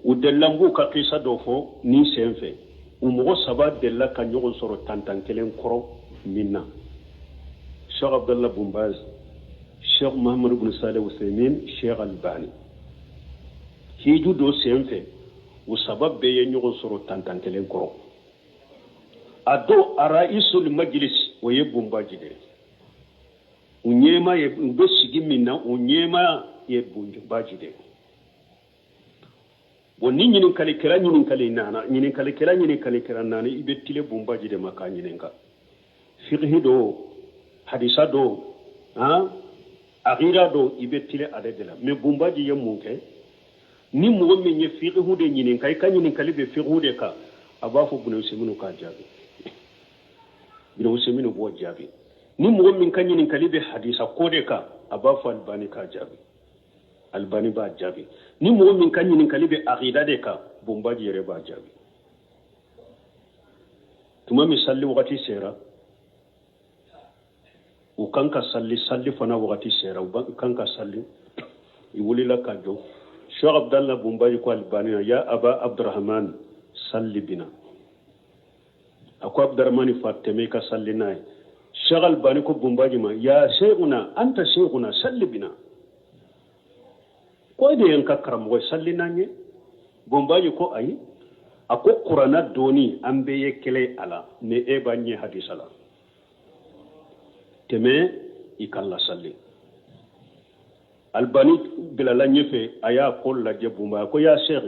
u dellangu ka qisa do fo ni senfe u mogo saba della ka ɲɔgɔn sɔrɔ tantan kelen kɔrɔ min na Cheikh Abdallah Bin Baz, Cheikh Muhammad ibn Salih Uthaymin, Cheikh Albani hiju do senfe u saba bɛɛ ye ɲɔgɔn sɔrɔ tantan kelen kɔrɔ a do araisul majlis o ye Bin Baz de u ɲɛma ye u bɛ sigi min na u ɲɛma ye Bin Baz de bon ni ɲininkali kɛra ɲininkali nana i bɛ tile Bin Baz de ma k'a ɲininka fiqhi do hadisa do aqida do i bɛ tile ale de la mais Bin Baz ye mun kɛ ni mɔgɔ min ye fiqhu de ɲininka i ka ɲininkali bɛ fiqhu de kan a b'a fɔ Ibn Usaymin k'a jaabi Ibn Usaymin b'o jaabi ni mɔgɔ min ka ɲininkali bɛ hadisa ko de kan a b'a fɔ Albani k'a jaabi Albani b'a jaabi ni mɔgɔ min ka ɲininkali bɛ aqida de kan Bin Baz yɛrɛ b'a jaabi tuma min salli wagati sera u kan ka salli fana wagati sera u kan ka salli i wulila ka jɔ Cheikh Abdallah Bin Baz ko Albani ya Aba Abdurrahman salli bina a ko Abdurrahman fa tɛmɛ ka salli n'a ye Cheikh Albani ko Bin Baz ma ya sheikhuna anta sheikhuna salli bina ko de yan ka karamɔgɔ salli n'an ye Bin Baz ko ayi a ko Kurana doni an bɛɛ ye kɛlɛ a la mais e b'a ɲɛ hadisa la tɛmɛ i kan la salli Albani bilala ɲɛfɛ a y'a ko lajɛ Bin Baz ko ya sheikh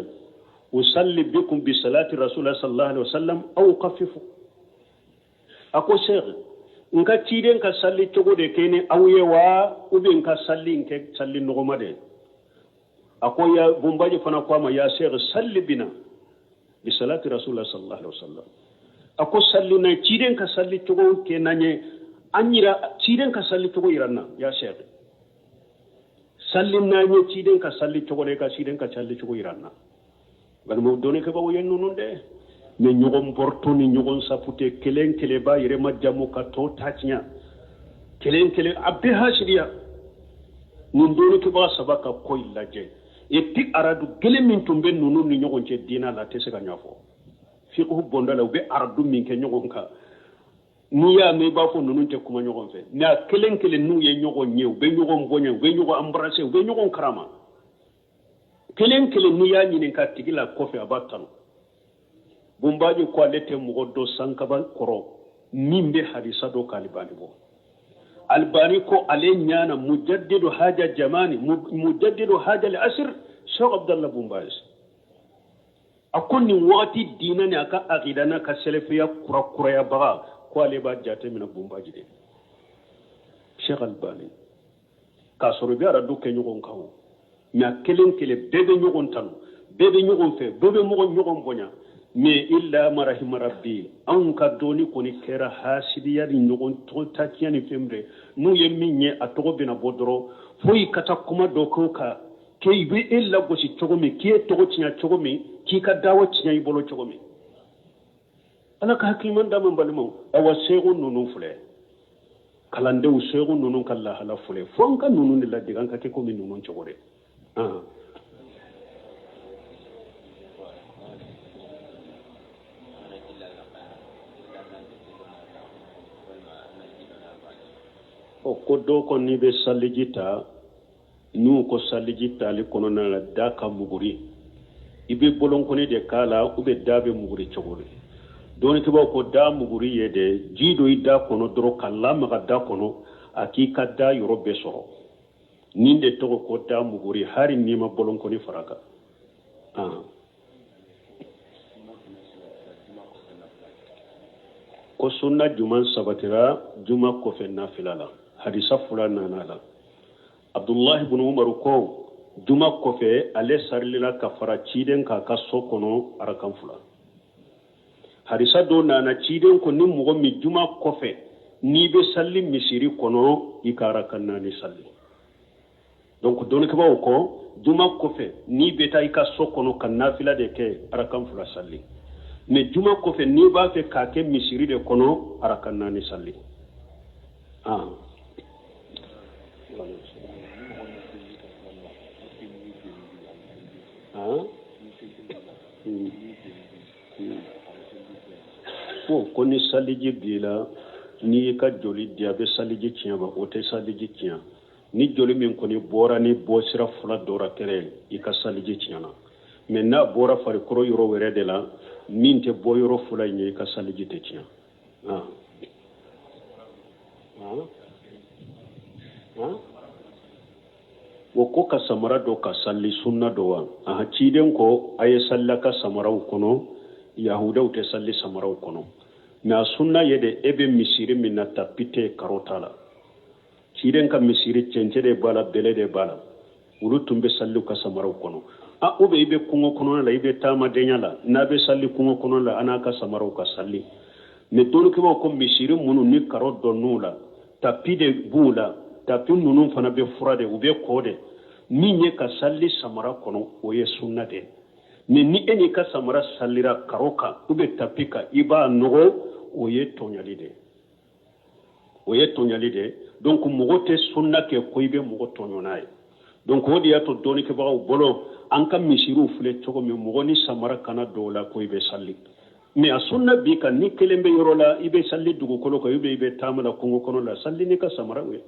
usalli bikum bi salati rasulillah sallallahu alaihi wasallam aw khaffifu a ko sheikh nka ciden ka salli cogo de kɛ ni aw ye wa ou bien nka salli kɛ salli nɔgɔma de a ko ya Bin Baz fana ko a ma ya sheikh salli bina bi salati rasulillah sallallahu alaihi wasallam a ko salli na ciden ka salli cogo kɛ na ɲɛ an yira ciden ka salli cogo yiranna ya sheikh salli na ɲɛ ciden ka salli cogo de ka ciden ka salli cogo yiranna balmo doni ke bawo yennunu de mais ɲɔgɔn borto ni ɲɔgɔn sapute kelen kelen ba yɛrɛ ma jamu ka to taciya kelen kelen a bɛɛ hasiriya nin doni ke bawo saba ka koyi lajɛ et puis aradu kelen min tun bɛ ninnu ni ɲɔgɔn cɛ diina la tɛ se ka ɲɛfɔ fiqhu bonda la u bɛ aradu min kɛ ɲɔgɔn kan n'i y'a mɛn i b'a fɔ ninnu tɛ kuma ɲɔgɔn fɛ mais a kelen kelen n'u ye ɲɔgɔn ye u bɛ ɲɔgɔn bonya u bɛ ɲɔgɔn embrasser u bɛ ɲɔgɔn karama kelen kelen n'i y'a ɲininka tigi la kɔfɛ a b'a tanu Bin Baz ko ale tɛ mɔgɔ dɔ sankaba kɔrɔ min bɛ hadisa dɔ ka Albani bɔ Albani ko ale ɲana mujaddidu haja jamani mujaddidu haja al-asr Cheikh Abdallah Bin Baz a ko nin wagati diina ni a ka aqida n'a ka salafiya kurakuraya baga ko ale b'a jate minɛ Bin Baz de Cheikh Albani k'a sɔrɔ i bɛ aradu kɛ ɲɔgɔn kan o mais a kelen kelen bɛɛ bɛ ɲɔgɔn tanu bɛɛ bɛ ɲɔgɔn fɛ bɛɛ bɛ ɲɔgɔn bonya mais illa marahima rabbi anw ka dɔɔni kɔni kɛra hasidiya ni ɲɔgɔn tɔgɔ taciya ni fɛn bɛɛ n'u ye min ye a tɔgɔ bɛna bɔ dɔrɔn foyi ka taa kuma dɔ k'o kan k'i bɛ e lagosi cogo min k'i ye tɔgɔ tiɲɛ cogo min k'i ka dawa tiɲɛ i bolo cogo min ala ka hakiliman d'a ma balimaw awa seeku ninnu filɛ kalandenw seeku ninnu ka lahala filɛ fo an ka ninnu de ladege an ka kɛ komi ninnu cogo de ko dɔw kɔni bɛ saliji ta n'u ko saliji tali kɔnɔna la da ka muguri i bɛ bolonkɔni de k'a la ou bien da bɛ muguri cogo di dɔɔnikibaw ko da muguri ye de ji dɔ i da kɔnɔ dɔrɔn ka lamaga da kɔnɔ a k'i ka da yɔrɔ bɛɛ sɔrɔ nin de tɔgɔ ko da muguri hali n'i ma bolonkɔni fara kan ko sunna juma sabatira juma kɔfɛ nafila la hadisa fula nana la Abdullah ibn Umar ko juma kɔfɛ ale sarilila ka fara ciden k'a ka so kɔnɔ arakan fula hadisa dɔ nana ciden ko ni mɔgɔ min juma kɔfɛ n'i bɛ salli misiri kɔnɔ i ka arakan naani salli donc dɔnnikɛbaw ko juma kɔfɛ n'i bɛ taa i ka so kɔnɔ ka nafila de kɛ arakan fula salli mais juma kɔfɛ n'i b'a fɛ k'a kɛ misiri de kɔnɔ arakan naani salli ko ni saliji bila ni ka joli dia be saliji tiɲa ba o tɛ saliji tiɲa ni joli min kɔni bɔra ni bɔ sira fila dɔra kɛrɛ i ka saliji tiɲana mais n'a bɔra farikolo yɔrɔ wɛrɛ de la min tɛ bɔ yɔrɔ fila in ye i ka saliji tɛ tiɲa o ko ka samara dɔ ka salli sunna dɔ wa aha ciden ko a ye salla ka samaraw kɔnɔ yahudaw tɛ salli samaraw kɔnɔ mais a sunna ye de e bɛ misiri min na tapite karota la ciden ka misiri cɛncɛn de b'a la bɛlɛ de b'a la olu tun bɛ salli ka samaraw kɔnɔ ou bien i bɛ kungo kɔnɔ la i bɛ taamadenya la n'a bɛ salli kungo kɔnɔ la an n'a ka samaraw ka salli mais dɔnnikɛlaw ko misiri minnu ni karo dɔnn'u la tapi de b'u la tapi ninnu fana bɛ fura de u bɛ kɔ de min ye ka salli samara kɔnɔ o ye sunna de mais ni e n'i ka samara sallira karo kan ou bien tapi kan i b'a nɔgɔ o ye tɔɲali de o ye tɔɲali de donc mɔgɔ tɛ sunna kɛ ko i bɛ mɔgɔ tɔɲɔ n'a ye donc o de y'a to dɔnnikɛbagaw bolo an ka misiriw filɛ cogo min mɔgɔ ni samara kana don o la ko i bɛ salli mais a sunna bi kan ni kelen bɛ yɔrɔ la i bɛ salli dugukolo kan ou bien i bɛ taama la kungo kɔnɔ la salli n'i ka samara ye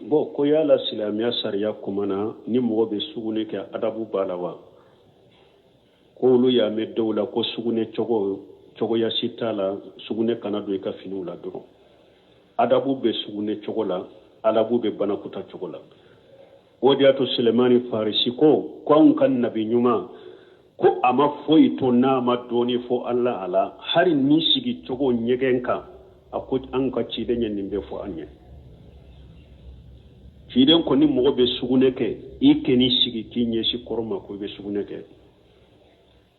bon ko yala silamɛya sariya kumana ni mɔgɔ bɛ sugunɛ kɛ adabu b'a la wa ko olu y'a mɛn dɔw la ko sugunɛ cogoya si t'a la sugunɛ kana don i ka finiw la dɔrɔn adabu bɛ sugunɛ cogo la adabu bɛ banakuta cogo la o de y'a to Sulemani Farisi ko anw ka nabi ɲuman ko a ma foyi to n'a ma dɔɔni fɔ Allah ala hari ni sigi cogo ɲɛgɛn kan a ko an ka ciden ye nin bɛ fɔ an ye ciden ko ni mɔgɔ bɛ sugunɛ kɛ i kɛn'i sigi k'i ɲɛsin kɔrɔ ma ko i bɛ sugunɛ kɛ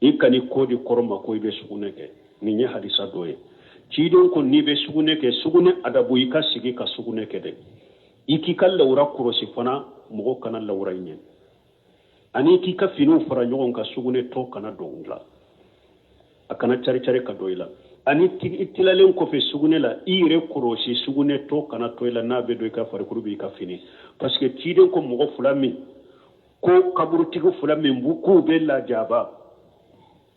i kan'i kɔdi kɔrɔ ma ko i bɛ sugunɛ kɛ nin ye hadisa dɔ ye ciden ko n'i bɛ sugunɛ kɛ sugunɛ adabu i ka sigi ka sugunɛ kɛ dɛ i k'i ka lawura kɔlɔsi fana mɔgɔ kana lawura i ɲɛ ani k'i ka finiw fara ɲɔgɔn kan sugunɛ tɔ kana don la a kana cari-cari ka don i la ani i tilalen kɔfɛ sugunɛ la i yɛrɛ kɔlɔsi sugunɛ tɔ kana to i la n'a bɛ don i ka farikolo b'i ka fini parce que ciden ko mɔgɔ fila min ko kaburutigi fila min k'u bɛ lajaba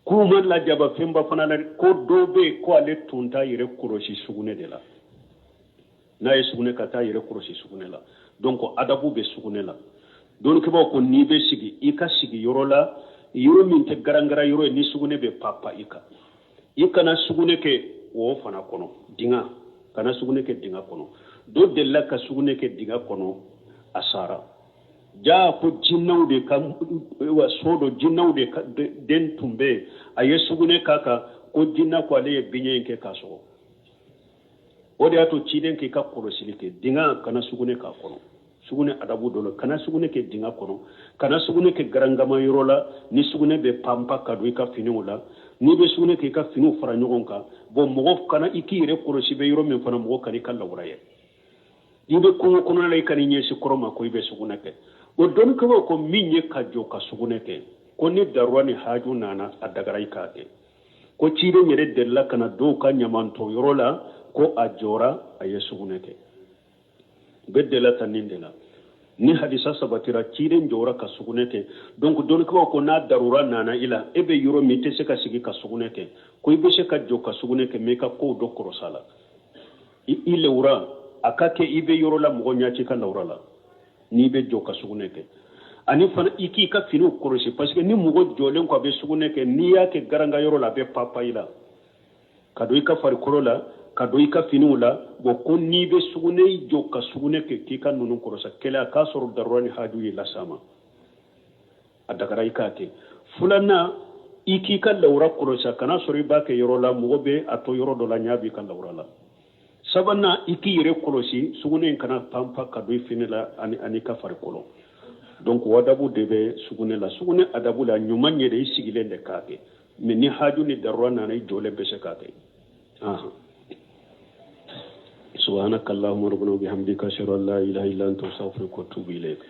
k'u ma lajaba fɛnba fana la ko dɔ bɛ yen ko ale tun t'a yɛrɛ kɔlɔsi sugunɛ de la n'a ye sugunɛ ka taa yɛrɛ kɔlɔsi sugunɛ la donc adabu bɛ sugunɛ la dɔnnikɛbaw ko n'i bɛ sigi i ka sigi yɔrɔ la yɔrɔ min tɛ garangara yɔrɔ ye ni sugunɛ bɛ papa i kan i kana sugunɛ kɛ o fana kɔnɔ dinga kana sugunɛ kɛ dinga kɔnɔ dɔ delila ka sugunɛ kɛ dinga kɔnɔ a sara jaa ko jinnaw de ka so dɔ jinnaw de ka den tun bɛ yen a ye sugunɛ k'a kan ko jinna ko ale ye biɲɛ in kɛ k'a sɔgɔ o de y'a to ciden k'i ka kɔlɔsili kɛ dinga kana sugunɛ k'a kɔnɔ sugunɛ adabu dɔ la kana sugunɛ kɛ dinga kɔnɔ kana sugunɛ kɛ garangama yɔrɔ la ni sugunɛ bɛ panpa ka don i ka finiw la n'i bɛ sugunɛ kɛ i ka finiw fara ɲɔgɔn kan bon mɔgɔ kana i k'i yɛrɛ kɔlɔsi bɛ yɔrɔ min fana mɔgɔ kana i ka lawura ye i bɛ kungo kɔnɔ la i kana i ɲɛsin kɔrɔ ma ko i bɛ sugunɛ kɛ o dɔnnikɛlaw ko min ye ka jɔ ka sugunɛ kɛ ko ni daruwa ni haju nana a dagara i k'a kɛ ko ciden yɛrɛ delila ka na dɔw ka ɲamantɔ yɔrɔ la ko a jɔra a ye sugunɛ kɛ bɛ delila ta nin de la ni hadisa sabatira ciden jɔra ka sugunɛ kɛ donc dɔnnikɛlaw ko n'a darura nana i la e bɛ yɔrɔ min i tɛ se ka sigi ka sugunɛ kɛ ko i bɛ se ka jɔ ka sugunɛ kɛ mais i ka kow dɔ kɔrɔsa la i lawura a ka kɛ i bɛ yɔrɔ la mɔgɔ ɲaci ka lawura la n'i bɛ jɔ ka sugunɛ kɛ ani fana i k'i ka finiw kɔlɔsi parce que ni mɔgɔ jɔlen ko a bɛ sugunɛ kɛ n'i y'a kɛ garanga yɔrɔ la a bɛ papa i la ka don i ka farikolo la ka don i ka finiw la bon ko n'i bɛ sugunɛ i jɔ ka sugunɛ kɛ k'i ka ninnu kɔlɔsi kɛlɛ a k'a sɔrɔ darura ni haju ye las'a ma a dagara i k'a kɛ filanan i k'i ka lawura kɔlɔsi a kana sɔrɔ i b'a kɛ yɔrɔ la mɔgɔ bɛ a to yɔrɔ dɔ la ɲa b'i ka lawura la sabanan i k'i yɛrɛ kɔlɔsi sugunɛ in kana panpa ka don i fini la ani ka farikolo donc adabu de bɛ sugunɛ la sugunɛ adabu la ɲuman ye de i sigilen de k'a kɛ mais ni haju ni darura nana i jɔlen bɛ se k'a kɛ سبحانك اللهم ربنا وبحمدك اشهد ان لا اله الا انت استغفرك واتوب اليك